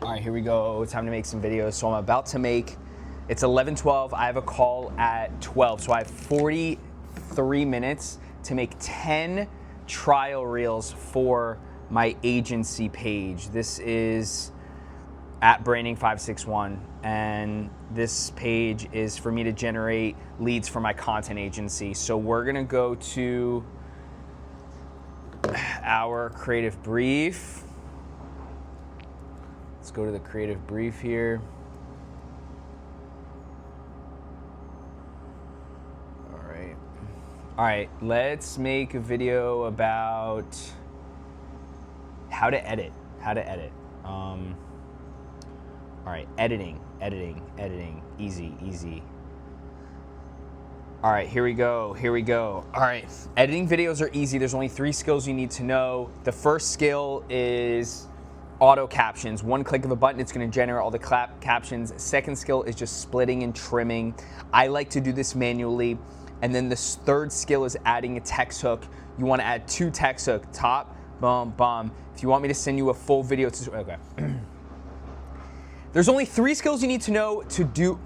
All right, here we go. Time to make some videos. So I'm about to make, it's 11:12. I have a call at 12. So I have 43 minutes to make 10 trial reels for my agency page. This is at Branding561, and this page is for me to generate leads for my content agency. So we're gonna go to our creative brief. Let's go to the creative brief here. All right, let's make a video about how to edit. All right, editing, easy. All right, here we go. All right, editing videos are easy. There's only 3 skills you need to know. The first skill is auto captions. One click of a button, it's gonna generate all the captions. Second skill is just splitting and trimming. I like to do this manually. And then this third skill is adding a text hook. You wanna add 2 text hooks, top, bum. If you want me to send you a full video, okay. There's only 3 skills you need to know to do,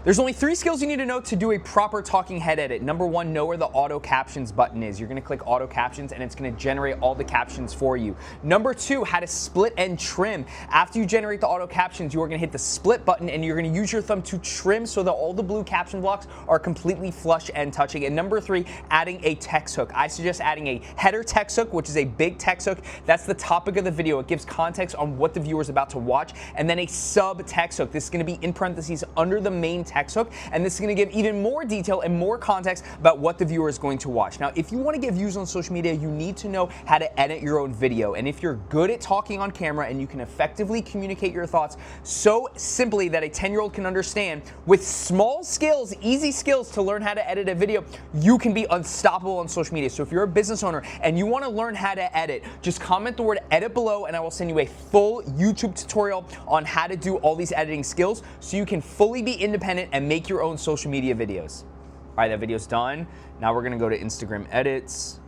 There's only 3 skills you need to know to do a proper talking head edit. Number 1, know where the auto captions button is. You're gonna click auto captions and it's gonna generate all the captions for you. Number 2, how to split and trim. After you generate the auto captions, you are gonna hit the split button and you're gonna use your thumb to trim so that all the blue caption blocks are completely flush and touching. And number 3, adding a text hook. I suggest adding a header text hook, which is a big text hook. That's the topic of the video. It gives context on what the viewer is about to watch. And then a sub text hook. This is gonna be in parentheses under the main text hook, and this is going to give even more detail and more context about what the viewer is going to watch. Now, if you want to get views on social media, you need to know how to edit your own video. And if you're good at talking on camera and you can effectively communicate your thoughts so simply that a 10-year-old can understand, with small skills, easy skills to learn how to edit a video, you can be unstoppable on social media. So if you're a business owner and you want to learn how to edit, just comment the word edit below and I will send you a full YouTube tutorial on how to do all these editing skills so you can fully be independent and make your own social media videos. All right, that video's done. Now we're gonna go to Instagram edits.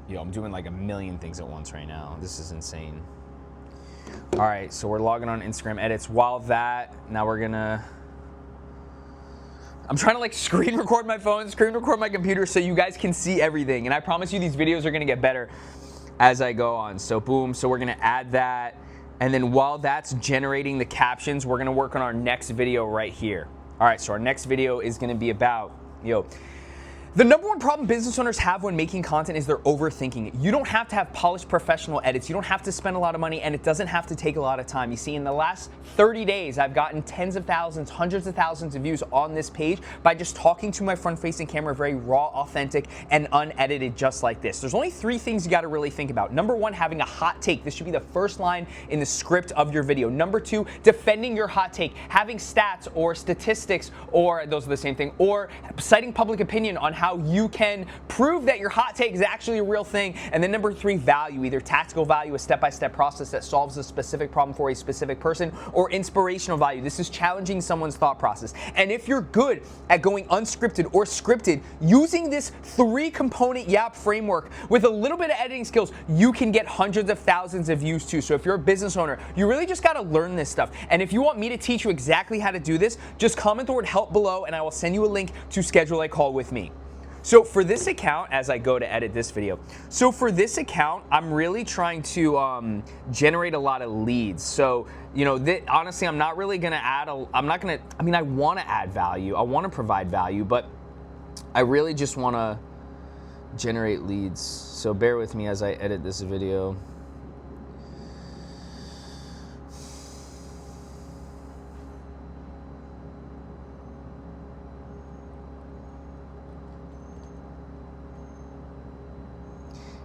Yo, I'm doing like a million things at once right now. This is insane. All right, so we're logging on Instagram edits. While that, now we're gonna, I'm trying to like screen record my phone, screen record my computer so you guys can see everything. And I promise you these videos are gonna get better as I go on. So boom, so we're gonna add that. And then while that's generating the captions, we're gonna work on our next video right here. All right, so our next video is gonna be about, the number 1 problem business owners have when making content is they're overthinking it. You don't have to have polished professional edits. You don't have to spend a lot of money, and it doesn't have to take a lot of time. You see, in the last 30 days, I've gotten tens of thousands, hundreds of thousands of views on this page by just talking to my front-facing camera, very raw, authentic, and unedited, just like this. There's only 3 things you gotta really think about. Number 1, having a hot take. This should be the first line in the script of your video. Number 2, defending your hot take. Having stats or statistics, or those are the same thing, or citing public opinion on how you can prove that your hot take is actually a real thing. And then number 3, value, either tactical value, a step-by-step process that solves a specific problem for a specific person, or inspirational value. This is challenging someone's thought process. And if you're good at going unscripted or scripted, using this 3-component YAP framework with a little bit of editing skills, you can get hundreds of thousands of views too. So if you're a business owner, you really just gotta learn this stuff. And if you want me to teach you exactly how to do this, just comment the word help below and I will send you a link to schedule a call with me. So for this account, as I go to edit this video, so for this account, I'm really trying to generate a lot of leads. So, honestly, I'm not really gonna add, I wanna add value, I wanna provide value, but I really just wanna generate leads. So bear with me as I edit this video.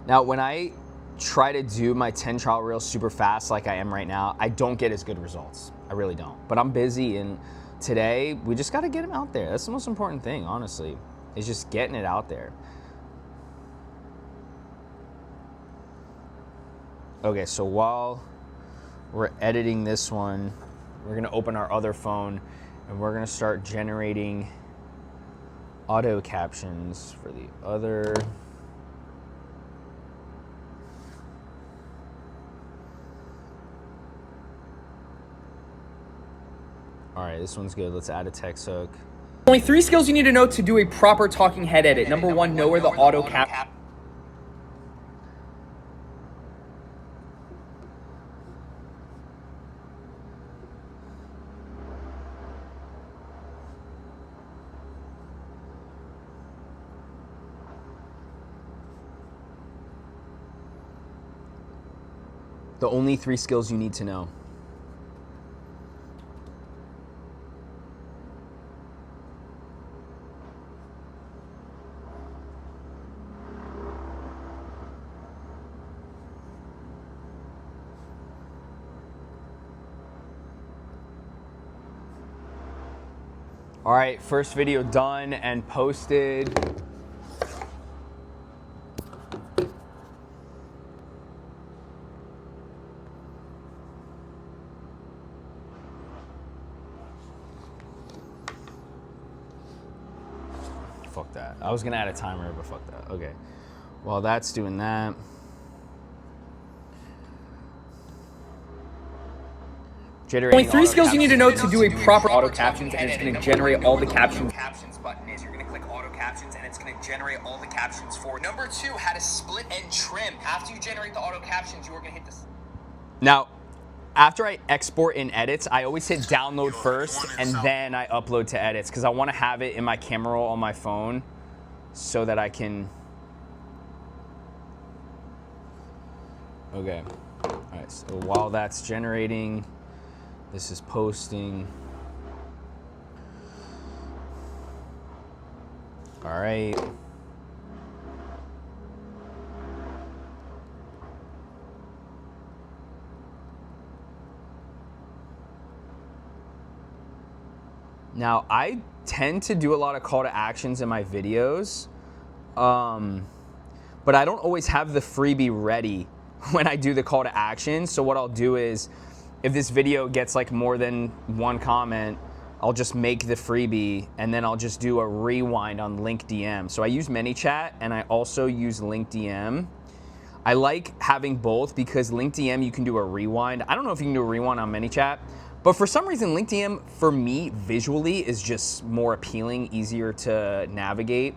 Now, when I try to do my 10 trial reels super fast like I am right now, I don't get as good results. I really don't. But I'm busy, and today we just got to get them out there. That's the most important thing, honestly, is just getting it out there. Okay, so while we're editing this one, we're gonna open our other phone and we're gonna start generating auto captions for the other All right, this one's good. Let's add a text hook. Only 3 skills you need to know to do a proper talking head edit. Number 1, know where the auto cap. The only 3 skills you need to know. All right, first video done and posted. Fuck that. I was gonna add a timer, but fuck that. Okay. While that's doing that. Only 3 skills you need to know to do a proper auto captions, and it's going to generate all the captions. Captions button is you're going to click auto captions, and it's going to generate all the captions for. Number 2, how to split and trim. After you generate the auto captions, you are going to hit this. Now, after I export in edits, I always hit download first, and then I upload to edits because I want to have it in my camera roll on my phone so that I can. Okay. All right. So while that's generating. This is posting. All right. Now, I tend to do a lot of call to actions in my videos, but I don't always have the freebie ready when I do the call to action. So what I'll do is, if this video gets like more than 1 comment, I'll just make the freebie and then I'll just do a rewind on LinkDM. So I use ManyChat and I also use LinkDM. I like having both because LinkDM you can do a rewind. I don't know if you can do a rewind on ManyChat, but for some reason LinkDM for me visually is just more appealing, easier to navigate.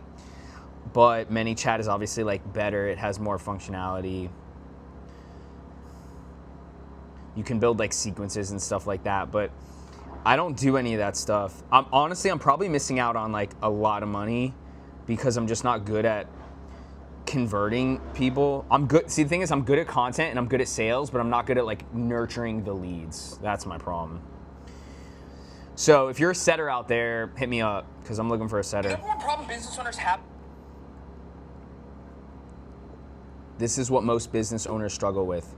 But ManyChat is obviously like better. It has more functionality. You can build like sequences and stuff like that, but I don't do any of that stuff. I'm probably missing out on like a lot of money because I'm just not good at converting people. I'm good. See, the thing is, I'm good at content and I'm good at sales, but I'm not good at like nurturing the leads. That's my problem. So if you're a setter out there, hit me up because I'm looking for a setter. The number 1 problem business owners have. This is what most business owners struggle with.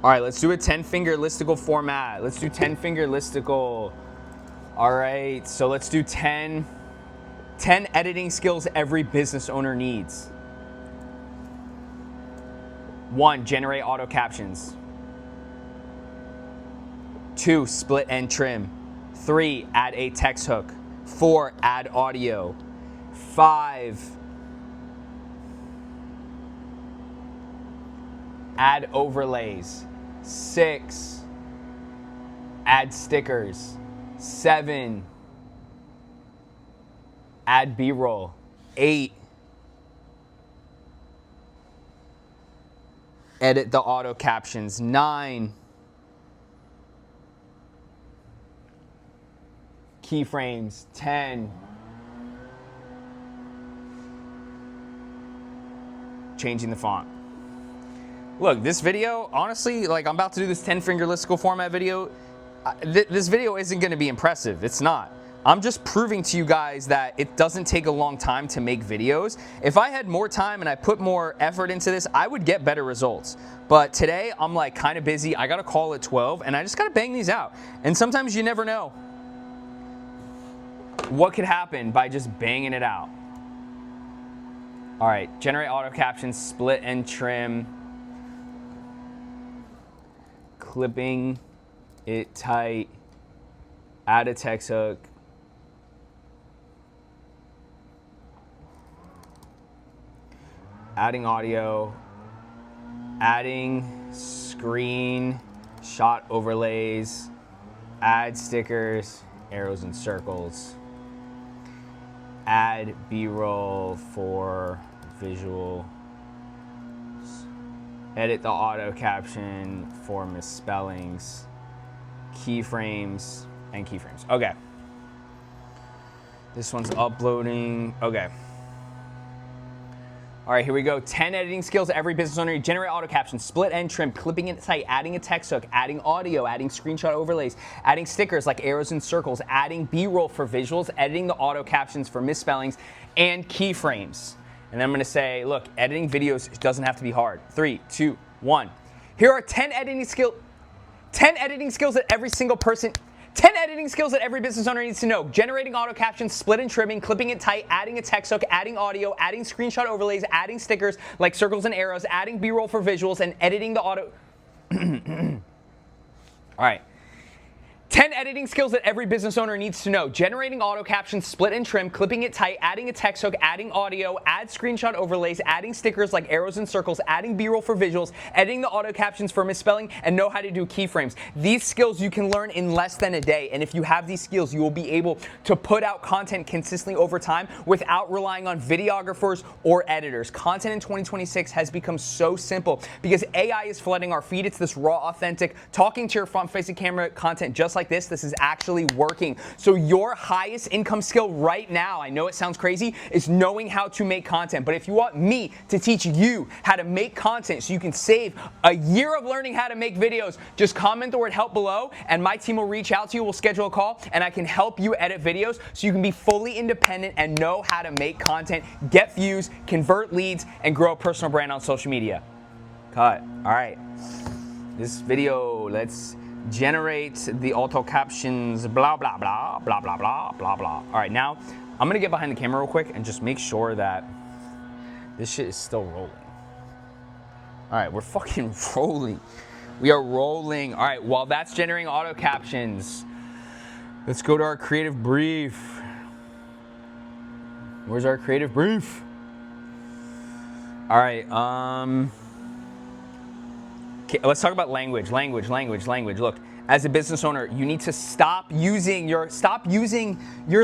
All right, let's do a 10-finger listicle format. Let's do 10-finger listicle. All right, so let's do 10 editing skills every business owner needs. 1, generate auto captions. 2, split and trim. 3, add a text hook. 4, add audio. 5, add overlays. 6, add stickers. 7, add B-roll. 8, edit the auto captions. 9, keyframes. 10, changing the font. Look, this video, honestly, like I'm about to do this 10-finger listicle format video. This video isn't gonna be impressive, it's not. I'm just proving to you guys that it doesn't take a long time to make videos. If I had more time and I put more effort into this, I would get better results. But today, I'm like kind of busy. I got a call at 12 and I just gotta bang these out. And sometimes you never know what could happen by just banging it out. All right, generate auto captions, split and trim. Clipping it tight. add a text hook, adding audio, adding screenshot overlays, add stickers, arrows and circles, add B-roll for visual, edit the auto caption for misspellings, keyframes, and keyframes. Okay. This one's uploading. Okay. All right, here we go. 10 editing skills every business owner. Generate auto captions, split and trim, clipping it tight, adding a text hook, adding audio, adding screenshot overlays, adding stickers like arrows and circles, adding B-roll for visuals, editing the auto captions for misspellings, and keyframes. And then I'm gonna say, look, editing videos doesn't have to be hard. 3, 2, 1. Here are 10 editing skills that every single person, 10 editing skills that every business owner needs to know. Generating auto captions, split and trimming, clipping it tight, adding a text hook, adding audio, adding screenshot overlays, adding stickers like circles and arrows, adding B-roll for visuals, and editing the auto. All right. 10 editing skills that every business owner needs to know. Generating auto captions, split and trim, clipping it tight, adding a text hook, adding audio, add screenshot overlays, adding stickers like arrows and circles, adding B-roll for visuals, editing the auto captions for misspelling, and know how to do keyframes. These skills you can learn in less than a day, and if you have these skills, you will be able to put out content consistently over time without relying on videographers or editors. Content in 2026 has become so simple because AI is flooding our feed. It's this raw, authentic, talking to your front-facing camera content just like this is actually working. So your highest income skill right now, I know it sounds crazy, is knowing how to make content. But if you want me to teach you how to make content so you can save a year of learning how to make videos, just comment the word help below and my team will reach out to you. We'll schedule a call and I can help you edit videos so you can be fully independent and know how to make content, get views, convert leads, and grow a personal brand on social media. Cut. All right. This video, let's generate the auto captions, blah, blah, blah, blah, blah, blah, blah, blah. All right, now I'm gonna get behind the camera real quick and just make sure that this shit is still rolling. All right, we're fucking rolling. We are rolling. All right, while that's generating auto captions, let's go to our creative brief. Where's our creative brief? All right, okay, let's talk about language. Look, as a business owner, you need to stop using your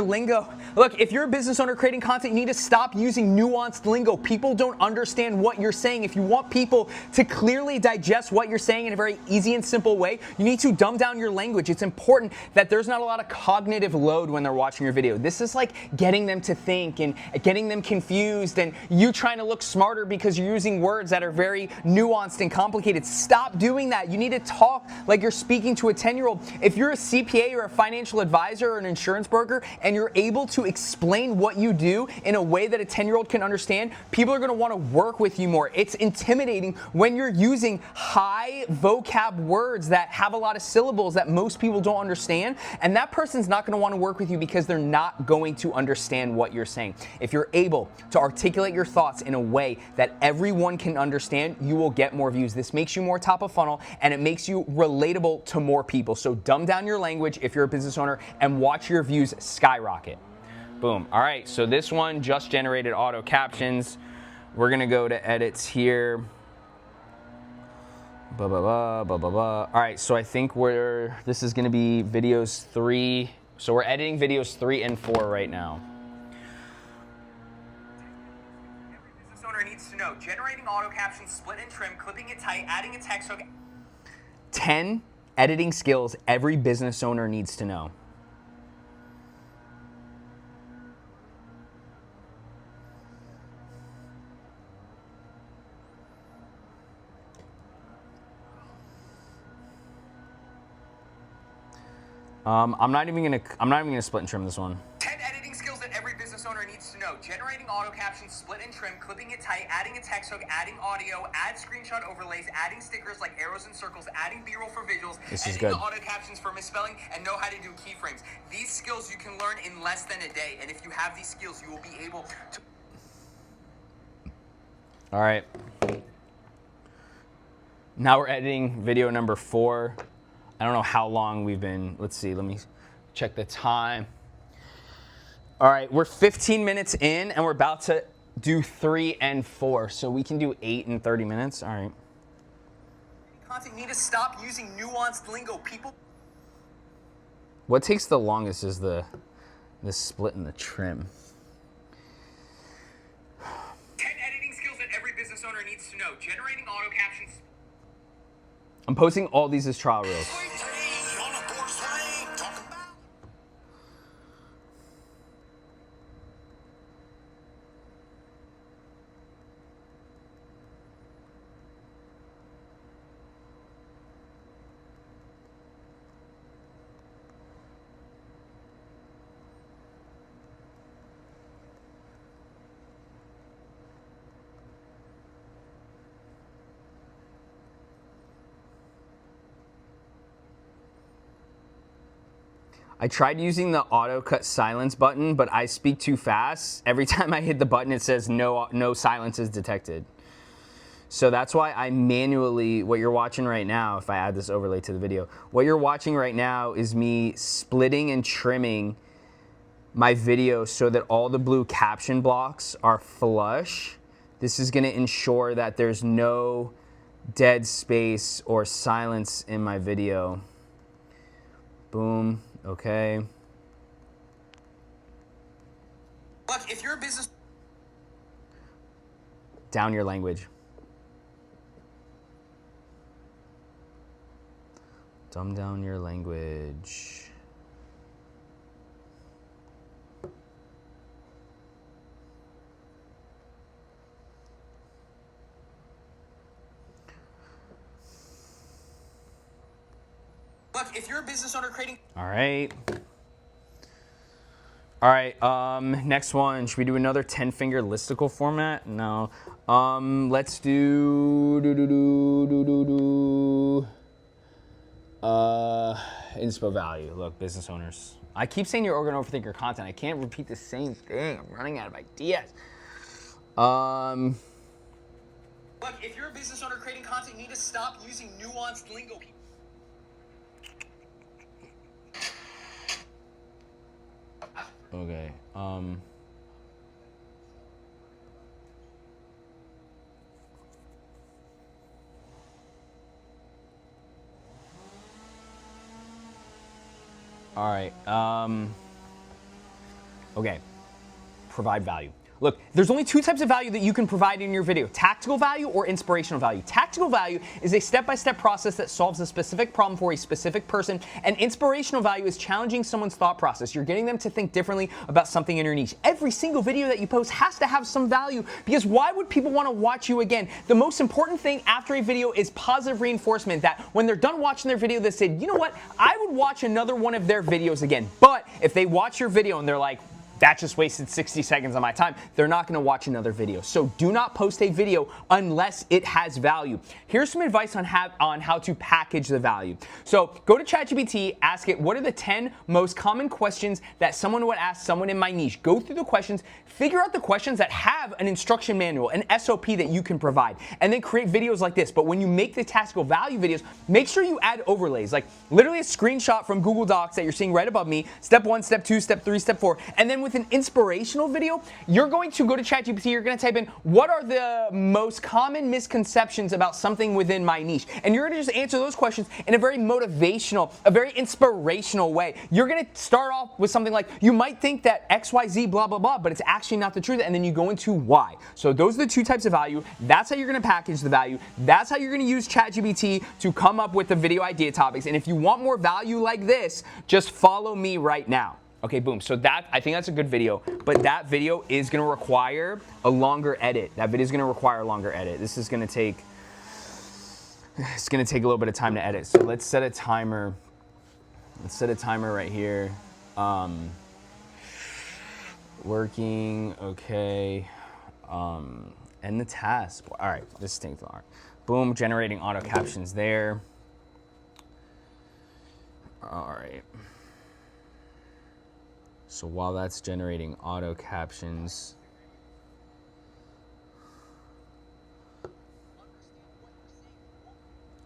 lingo. Look, if you're a business owner creating content, you need to stop using nuanced lingo. People don't understand what you're saying. If you want people to clearly digest what you're saying in a very easy and simple way, you need to dumb down your language. It's important that there's not a lot of cognitive load when they're watching your video. This is like getting them to think and getting them confused and you trying to look smarter because you're using words that are very nuanced and complicated. Stop doing that. You need to talk like you're speaking to a 10-year-old. If you're a CPA or a financial advisor or an insurance broker and you're able to explain what you do in a way that a 10-year-old can understand, people are going to want to work with you more. It's intimidating when you're using high vocab words that have a lot of syllables that most people don't understand, and that person's not going to want to work with you because they're not going to understand what you're saying. If you're able to articulate your thoughts in a way that everyone can understand, you will get more views. This makes you more top of funnel and it makes you relatable to more people. So dumb down your language if you're a business owner and watch your views skyrocket. Boom. All right, so this one just generated auto captions. We're gonna go to edits here. All right, so I think this is gonna be videos 3. So we're editing videos 3 and 4 right now. Every business owner needs to know. Generating auto captions, split and trim, clipping it tight, adding a text hook. 10 editing skills every business owner needs to know. I'm not even gonna split and trim this one. 10 editing skills that every business owner needs to know. Generating auto captions, split and trim, clipping it tight, adding a text hook, adding audio, add screenshot overlays, adding stickers like arrows and circles, adding B-roll for visuals, editing the auto captions for misspelling, and know how to do keyframes. These skills you can learn in less than a day, and if you have these skills, you will be able to... All right. Now we're editing video number 4. I don't know how long we've been, let's see, let me Check the time. All right, we're 15 minutes in and we're about to do 3 and 4. So we can do 8 and 30 minutes. All right. Content, you need to stop using nuanced lingo. People. What takes the longest is the split and the trim. 10 editing skills that every business owner needs to know. Generating auto captions. I'm posting all these as trial reels. I tried using the auto cut silence button, but I speak too fast. Every time I hit the button, it says no silence is detected. So that's why I manually, what you're watching right now, if I add this overlay to the video, what you're watching right now is me splitting and trimming my video so that all the blue caption blocks are flush. This is gonna ensure that there's no dead space or silence in my video. Boom. Okay. Look, if you're a business. Down your language. Dumb down your language. Look, if you're a business owner creating. All right. All right, next one. Should we do another 10-finger listicle format? No. Let's do inspo value. Look, business owners. I keep saying you're going to overthink your content. I can't repeat the same thing. I'm running out of ideas. Look, if you're a business owner creating content, you need to stop using nuanced lingo. Okay. All right. Okay. Provide value. Look, there's only 2 types of value that you can provide in your video: tactical value or inspirational value. Tactical value is a step-by-step process that solves a specific problem for a specific person, and inspirational value is challenging someone's thought process. You're getting them to think differently about something in your niche. Every single video that you post has to have some value, because why would people want to watch you again? The most important thing after a video is positive reinforcement, that when they're done watching their video, they say, you know what, I would watch another one of their videos again. But if they watch your video and they're like, that just wasted 60 seconds of my time, they're not gonna watch another video. So do not post a video unless it has value. Here's some advice on how to package the value. So go to ChatGPT, ask it, what are the 10 most common questions that someone would ask someone in my niche? Go through the questions, figure out the questions that have an instruction manual, an SOP that you can provide, and then create videos like this. But when you make the tactical value videos, make sure you add overlays, like literally a screenshot from Google Docs that you're seeing right above me, step 1, step 2, step 3, step 4, and then with an inspirational video, you're going to go to ChatGPT, you're going to type in, what are the most common misconceptions about something within my niche? And you're going to just answer those questions in a very motivational, a very inspirational way. You're going to start off with something like, you might think that XYZ blah, blah, blah, but it's actually not the truth, and then you go into why. So those are the 2 types of value. That's how you're going to package the value. That's how you're going to use ChatGPT to come up with the video idea topics. And if you want more value like this, just follow me right now. Okay, boom. So that, I think that's a good video, but that video is gonna require a longer edit. That video is gonna require a longer edit. This is gonna take, it's gonna take a little bit of time to edit. So let's set a timer. Let's set a timer right here. Working, okay. End the task. All right, this takes long. Boom, generating auto captions there. All right. So while that's generating auto captions,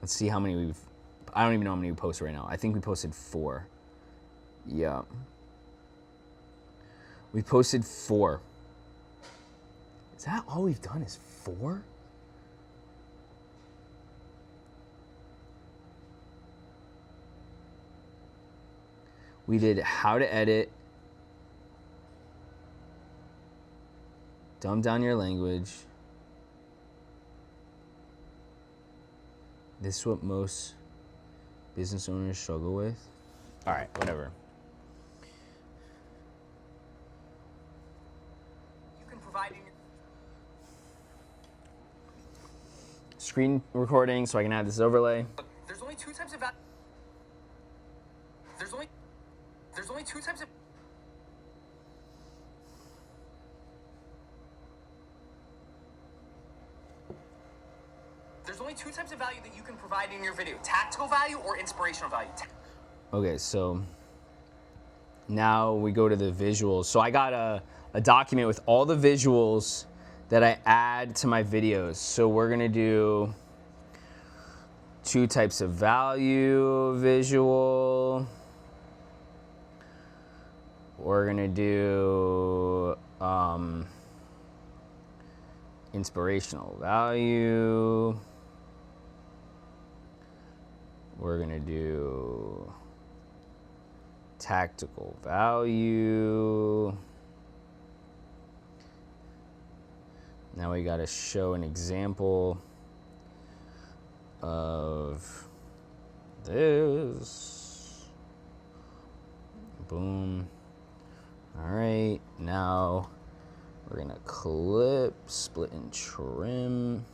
let's see how many I don't even know how many we posted right now. I think we posted 4. Yeah. We posted 4. Is that all we've done is 4? We did how to edit, dumb down your language. This is what most business owners struggle with. All right, whatever. You can provide in your Screen recording so I can add this overlay. There's only 2 types of There's only 2 types of There's only 2 types of value that you can provide in your video: tactical value or inspirational value. Okay, so now we go to the visuals. So I got a document with all the visuals that I add to my videos. So we're gonna do 2 types of value visual. We're gonna do inspirational value. We're gonna do tactical value. Now we gotta show an example of this. Boom. All right, now we're gonna clip, split and trim.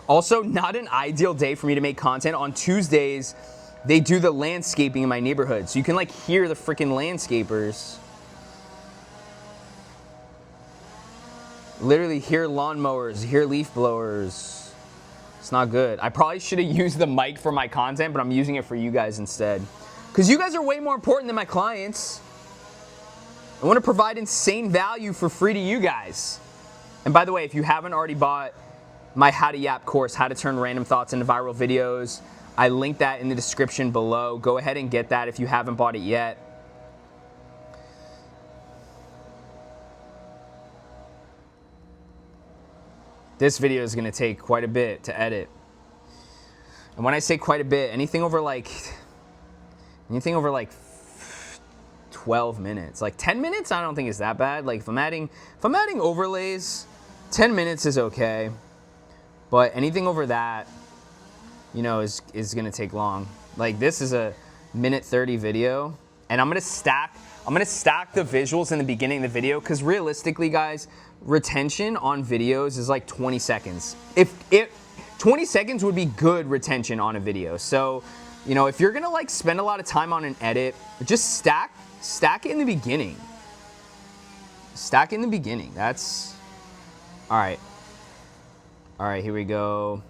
Also, not an ideal day for me to make content. On Tuesdays, they do the landscaping in my neighborhood. So you can like hear the freaking landscapers. Literally hear lawnmowers, hear leaf blowers. It's not good. I probably should have used the mic for my content, but I'm using it for you guys instead. Because you guys are way more important than my clients. I want to provide insane value for free to you guys. And by the way, if you haven't already bought my How to Yap course, How to Turn Random Thoughts into Viral Videos, I linked that in the description below. Go ahead and get that if you haven't bought it yet. This video is gonna take quite a bit to edit. And when I say quite a bit, anything over like 12 minutes. Like 10 minutes, I don't think is that bad. Like if I'm adding overlays, 10 minutes is okay. But anything over that, you know, is gonna take long. Like this is a minute 30 video, and I'm gonna stack the visuals in the beginning of the video, because realistically, guys, retention on videos is like 20 seconds. If 20 seconds would be good retention on a video. So, you know, if you're gonna like spend a lot of time on an edit, just stack it in the beginning. Stack it in the beginning. That's all right. All right, here we go.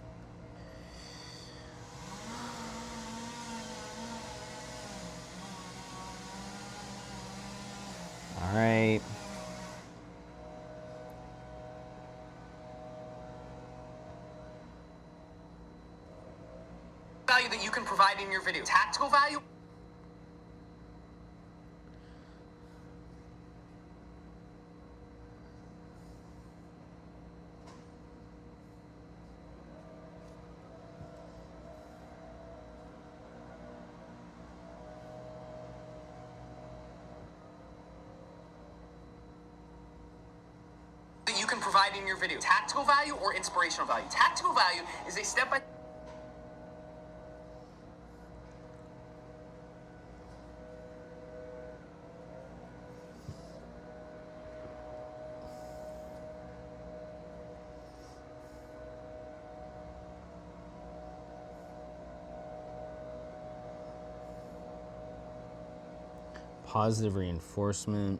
All right. Value that you can provide in your video: tactical value. That you can provide in your video: tactical value or inspirational value. Tactical value is a step by Positive reinforcement.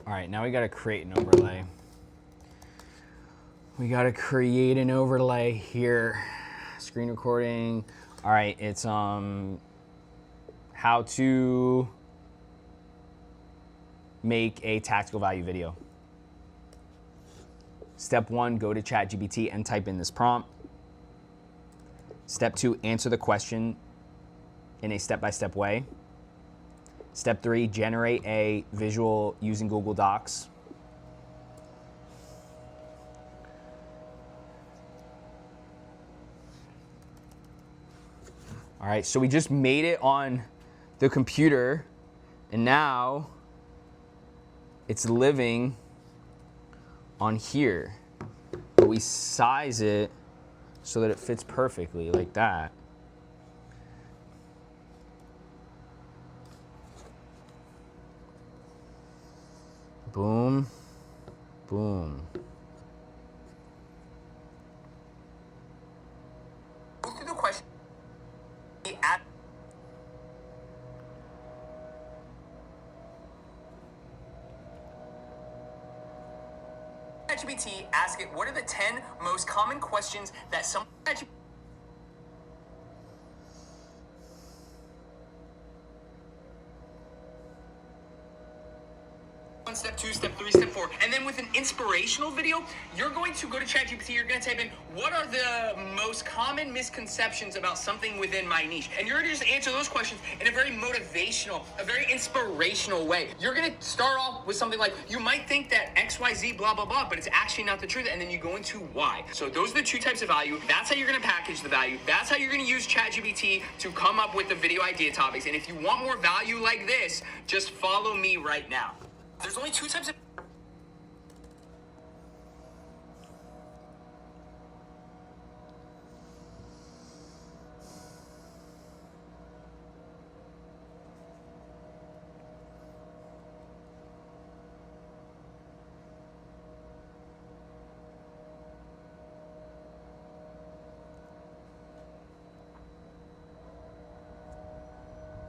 All right, now we gotta create an overlay. We gotta create an overlay here. Screen recording. All right, it's how to make a tactical value video. Step 1, go to ChatGPT and type in this prompt. Step 2, answer the question in a step-by-step way. Step 3, generate a visual using Google Docs. All right, so we just made it on the computer, and now it's living on here. But we size it so that it fits perfectly, like that. Boom, boom. Go through the question. ChatGPT, ask it, what are the 10 most common questions that some step 2, step 3, step 4. And then with an inspirational video, you're going to go to ChatGPT, you're going to type in, what are the most common misconceptions about something within my niche? And you're going to just answer those questions in a very motivational, a very inspirational way. You're going to start off with something like, you might think that XYZ, blah, blah, blah, but it's actually not the truth. And then you go into why. So those are the 2 types of value. That's how you're going to package the value. That's how you're going to use ChatGPT to come up with the video idea topics. And if you want more value like this, just follow me right now. There's only 2 types of...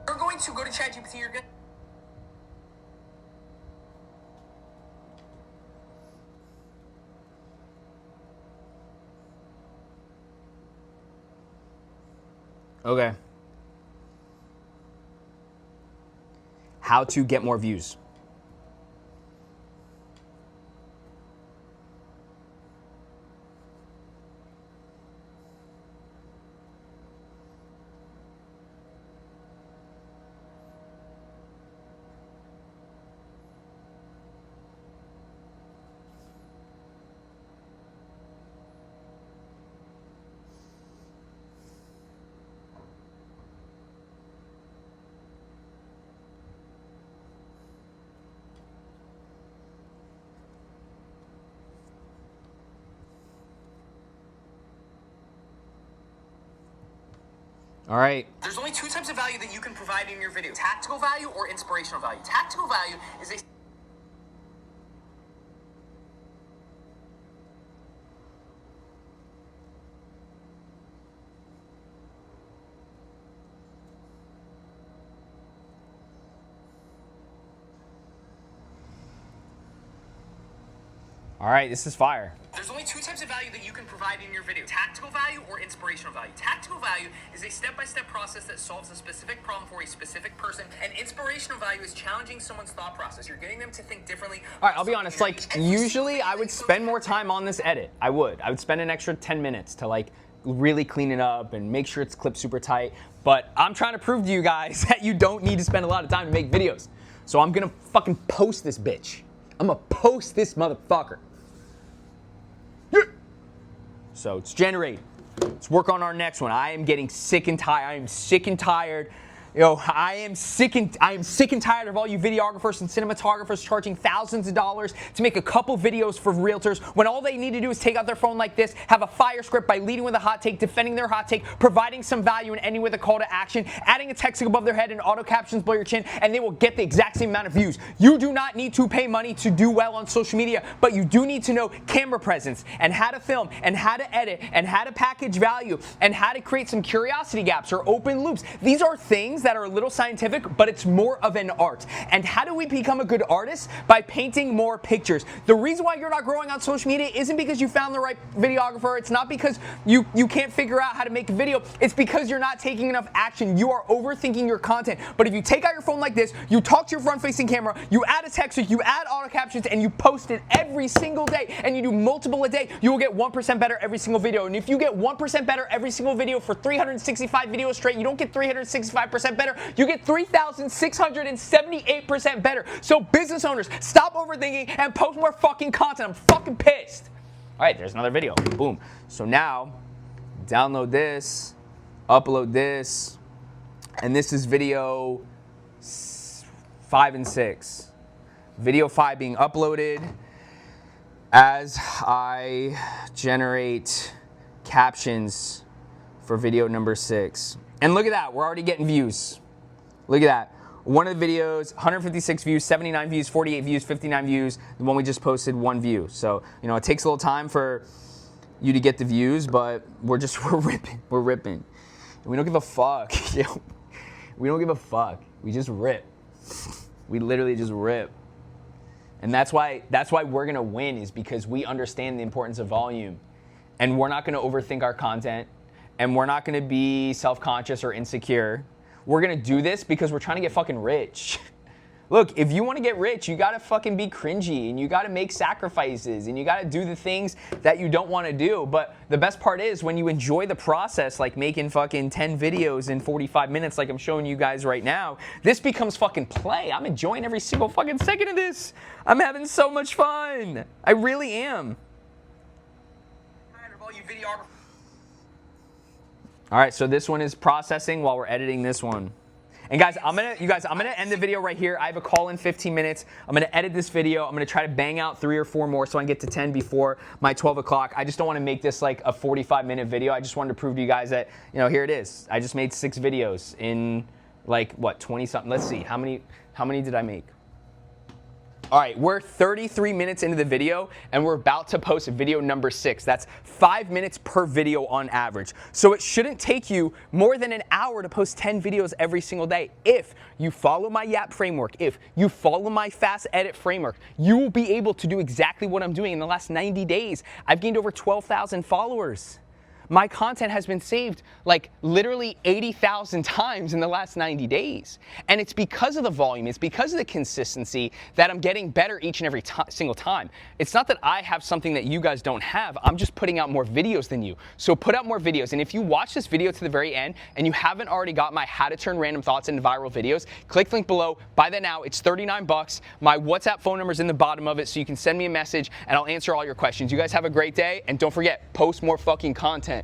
You're going to go to ChatGPT, you're going to... Okay. How to get more views. All right. There's only 2 types of value that you can provide in your video. Tactical value or inspirational value. Tactical value is a... All right, this is fire. There's only 2 types of value that you can provide in your video. Tactical value or inspirational value. Tactical value is a step-by-step process that solves a specific problem for a specific person. And inspirational value is challenging someone's thought process. You're getting them to think differently. All right, I'll be honest, like usually I would spend more time on this edit. I would spend an extra 10 minutes to like really clean it up and make sure it's clipped super tight. But I'm trying to prove to you guys that you don't need to spend a lot of time to make videos. So I'm gonna fucking post this bitch. I'm gonna post this motherfucker. So it's generate. Let's work on our next one. I am getting sick and tired. I am sick and tired. I am sick and tired of all you videographers and cinematographers charging thousands of dollars to make a couple videos for realtors when all they need to do is take out their phone like this, have a fire script by leading with a hot take, defending their hot take, providing some value and ending with a call to action, adding a text above their head and auto captions below your chin, and they will get the exact same amount of views. You do not need to pay money to do well on social media, but you do need to know camera presence and how to film and how to edit and how to package value and how to create some curiosity gaps or open loops. These are things that are a little scientific, but it's more of an art. And how do we become a good artist? By painting more pictures. The reason why you're not growing on social media isn't because you found the right videographer. It's not because you can't figure out how to make a video. It's because you're not taking enough action. You are overthinking your content. But if you take out your phone like this, you talk to your front-facing camera, you add a text, you add auto captions, and you post it every single day, and you do multiple a day, you will get 1% better every single video. And if you get 1% better every single video for 365 videos straight, you don't get 365% better, you get 3,678% better. So business owners, stop overthinking and post more fucking content. I'm fucking pissed. All right, there's another video. Boom. So now, download this, upload this, and this is video 5 and 6. Video 5 being uploaded as I generate captions for video number 6. And look at that, we're already getting views. Look at that. One of the videos, 156 views, 79 views, 48 views, 59 views. The one we just posted, 1 view. So, you know, it takes a little time for you to get the views, but we're ripping. We're ripping. And we don't give a fuck. We don't give a fuck. We just rip. We literally just rip. And that's why we're gonna win, is because we understand the importance of volume. And we're not gonna overthink our content, and we're not gonna be self-conscious or insecure. We're gonna do this because we're trying to get fucking rich. Look, if you wanna get rich, you gotta fucking be cringy, and you gotta make sacrifices, and you gotta do the things that you don't wanna do. But the best part is when you enjoy the process, like making fucking 10 videos in 45 minutes like I'm showing you guys right now, this becomes fucking play. I'm enjoying every single fucking second of this. I'm having so much fun. I really am. All right, so this one is processing while we're editing this one. And guys, I'm gonna end the video right here. I have a call in 15 minutes. I'm gonna edit this video. I'm gonna try to bang out 3 or 4 more so I can get to 10 before my 12 o'clock. I just don't wanna make this like a 45-minute video. I just wanted to prove to you guys that, you know, here it is. I just made 6 videos in like, what, 20 something? Let's see, how many did I make? All right, we're 33 minutes into the video, and we're about to post video number 6. That's 5 minutes per video on average. So it shouldn't take you more than an hour to post 10 videos every single day. If you follow my YAP framework, if you follow my fast edit framework, you will be able to do exactly what I'm doing. In the last 90 days, I've gained over 12,000 followers. My content has been saved like literally 80,000 times in the last 90 days. And it's because of the volume, it's because of the consistency that I'm getting better each and every single time. It's not that I have something that you guys don't have, I'm just putting out more videos than you. So put out more videos. And if you watch this video to the very end and you haven't already got my how to turn random thoughts into viral videos, click the link below, buy that now, it's 39 bucks. My WhatsApp phone number is in the bottom of it, so you can send me a message and I'll answer all your questions. You guys have a great day, and don't forget, post more fucking content.